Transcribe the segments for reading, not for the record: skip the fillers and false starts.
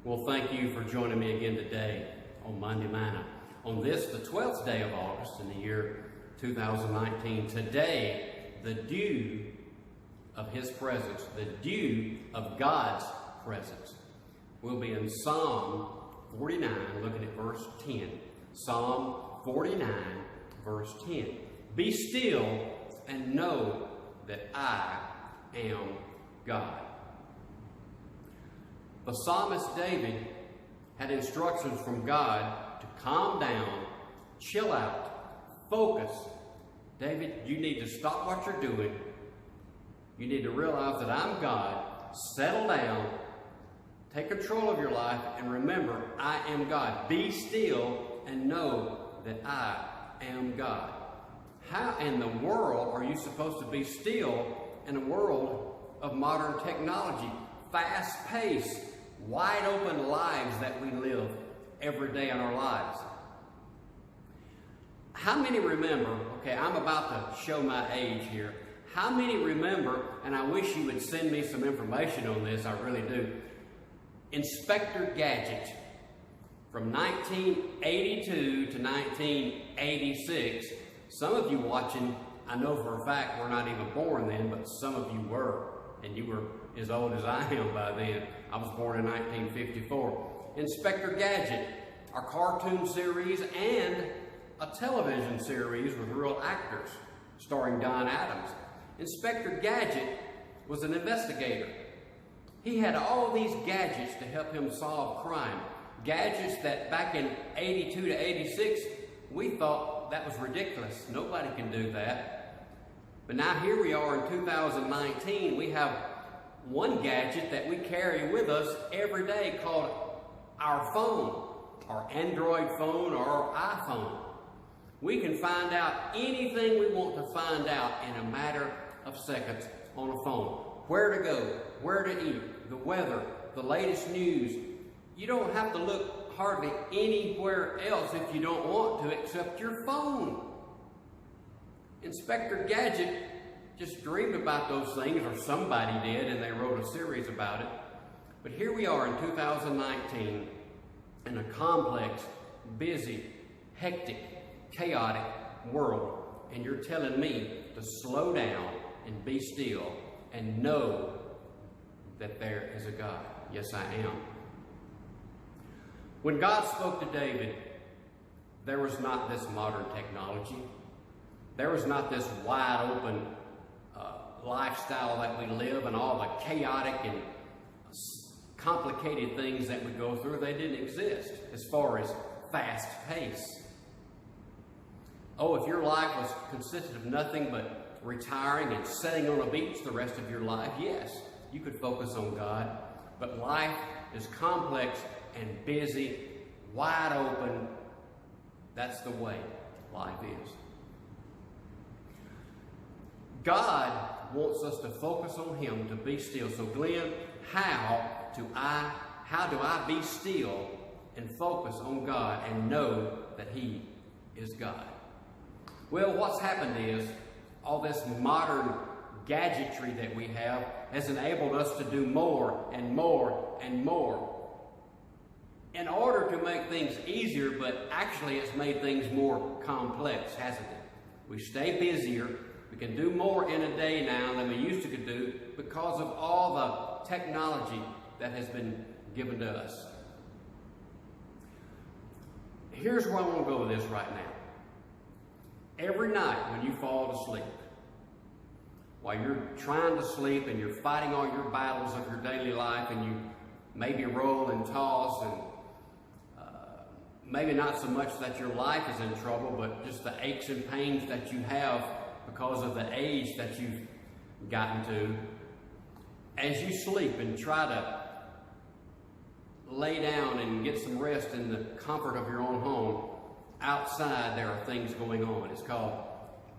Well, thank you for joining me again today on Monday Manna. On this, the 12th day of August in the year 2019, today, the dew of His presence, the dew of God's presence, will be in Psalm 49, looking at verse 10. Psalm 49, verse 10. Be still and know that I am God. The psalmist David had instructions from God to calm down, chill out, focus. David, you need to stop what you're doing. You need to realize that I'm God. Settle down, take control of your life, and remember, I am God. Be still and know that I am God. How in the world are you supposed to be still in a world of modern technology, fast-paced, wide-open lives that we live every day in our lives? How many remember, okay, I'm about to show my age here. How many remember, and I wish you would send me some information on this, I really do, Inspector Gadget from 1982 to 1986. Some of you watching, I know for a fact we're not even born then, but some of you were, and you were as old as I am by then. I was born in 1954. Inspector Gadget, a cartoon series and a television series with real actors, starring Don Adams. Inspector Gadget was an investigator. He had all these gadgets to help him solve crime. Gadgets that back in 82 to 86, we thought that was ridiculous. Nobody can do that. But now here we are in 2019. We have one gadget that we carry with us every day called our phone, our Android phone or our iPhone. We can find out anything we want to find out in a matter of seconds on a phone. Where to go, where to eat, the weather, the latest news. You don't have to look hardly anywhere else if you don't want to except your phone. Inspector Gadget just dreamed about those things, or somebody did, and they wrote a series about it. But here we are in 2019 in a complex, busy, hectic, chaotic world, and you're telling me to slow down and be still and know that there is a God. Yes, I am. When God spoke to David, there was not this modern technology. There was not this wide open lifestyle that we live and all the chaotic and complicated things that we go through. They didn't exist as far as fast pace. Oh, if your life was consisted of nothing but retiring and sitting on a beach the rest of your life, yes, you could focus on God. But life is complex and busy, wide open. That's the way life is. God wants us to focus on Him, to be still. So Glenn, how do I be still and focus on God and know that He is God? Well, what's happened is all this modern gadgetry that we have has enabled us to do more and more and more in order to make things easier, but actually it's made things more complex, hasn't it? We stay busier. We can do more in a day now than we used to do because of all the technology that has been given to us. Here's where I want to go with this right now. Every night when you fall to sleep, while you're trying to sleep and you're fighting all your battles of your daily life and you maybe roll and toss and maybe not so much that your life is in trouble, but just the aches and pains that you have because of the age that you've gotten to. As you sleep and try to lay down and get some rest in the comfort of your own home, outside there are things going on. It's called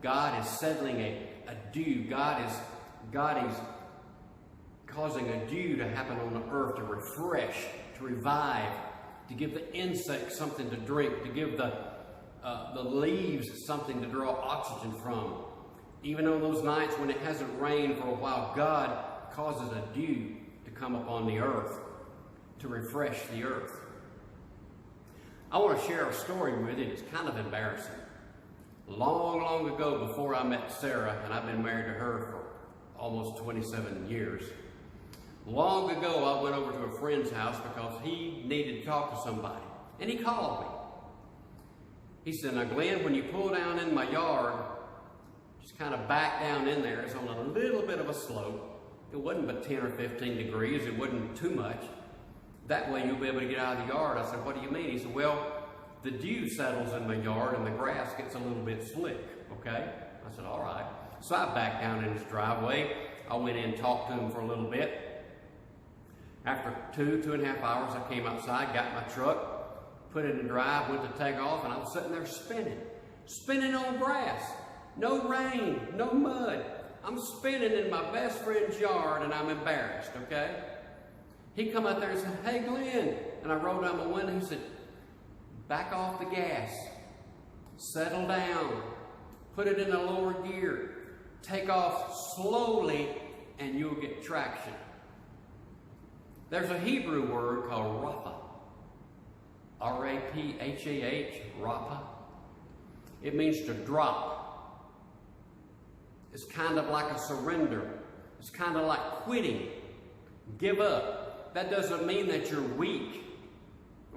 God is settling a dew. God is causing a dew to happen on the earth to refresh, to revive, to give the insects something to drink, to give the leaves something to draw oxygen from. Even on those nights when it hasn't rained for a while, God causes a dew to come upon the earth. to refresh the earth. I want to share a story with you. It's kind of embarrassing. Long, long ago, before I met Sarah, and I've been married to her for almost 27 years, long ago I went over to a friend's house because he needed to talk to somebody, and he called me. He said, "Now Glenn, when you pull down in my yard, just kind of back down in there. It's on a little bit of a slope. It wasn't but 10 or 15 degrees. It wasn't too much. That way you'll be able to get out of the yard." I said, "What do you mean?" He said, "Well, the dew settles in my yard and the grass gets a little bit slick, okay?" I said, "All right." So I backed down in his driveway. I went in and talked to him for a little bit. After 2.5 hours, I came outside, got my truck, put it in drive, went to take off, and I was sitting there spinning on grass. No rain, no mud. I'm spinning in my best friend's yard, and I'm embarrassed, okay? He come out there and said, "Hey, Glenn." And I rolled down my window. He said, "Back off the gas. Settle down. Put it in a lower gear. Take off slowly, and you'll get traction." There's a Hebrew word called rapha. R-A-P-H-A-H, rapha. It means to drop. It's kind of like a surrender. It's kind of like quitting. Give up. That doesn't mean that you're weak,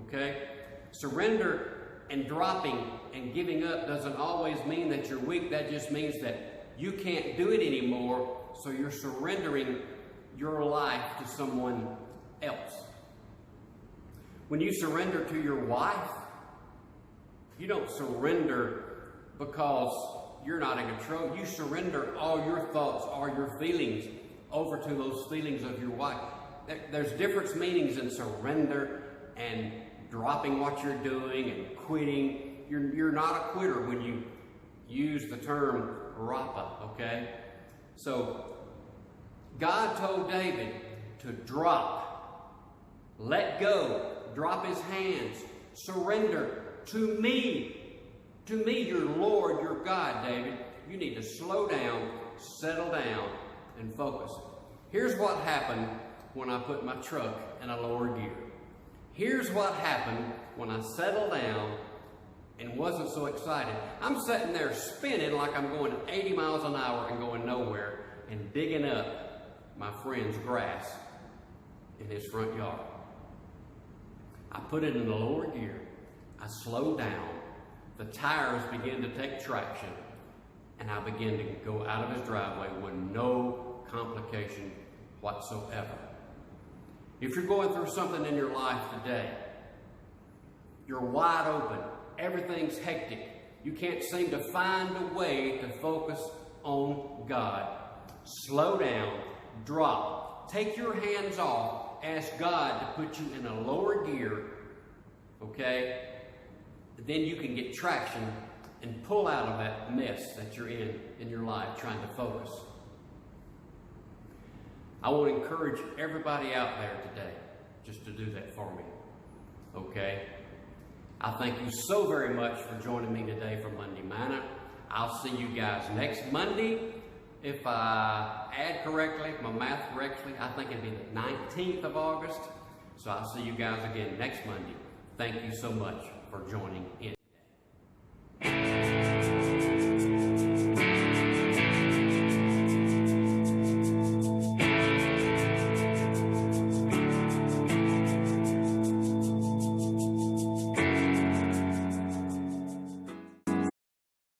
okay? Surrender and dropping and giving up doesn't always mean that you're weak. That just means that you can't do it anymore, so you're surrendering your life to someone else. When you surrender to your wife, you don't surrender because you're not in control. You surrender all your thoughts, all your feelings over to those feelings of your wife. There's different meanings in surrender and dropping what you're doing and quitting. You're not a quitter when you use the term rapha, okay? So God told David to drop, let go, drop his hands, surrender to me, your Lord, your God, David. You need to slow down, settle down, and focus. Here's what happened when I put my truck in a lower gear. Here's what happened when I settled down and wasn't so excited. I'm sitting there spinning like I'm going 80 miles an hour and going nowhere and digging up my friend's grass in his front yard. I put it in the lower gear. I slowed down. The tires began to take traction, and I began to go out of his driveway with no complication whatsoever. If you're going through something in your life today, you're wide open, everything's hectic, you can't seem to find a way to focus on God, slow down, drop, take your hands off, ask God to put you in a lower gear, okay? Then you can get traction and pull out of that mess that you're in your life, trying to focus. I want to encourage everybody out there today just to do that for me, okay? I thank you so very much for joining me today for Monday Manna. I'll see you guys next Monday. If I add correctly, if my math correctly, I think it'll be the 19th of August. So I'll see you guys again next Monday. Thank you so much for joining in.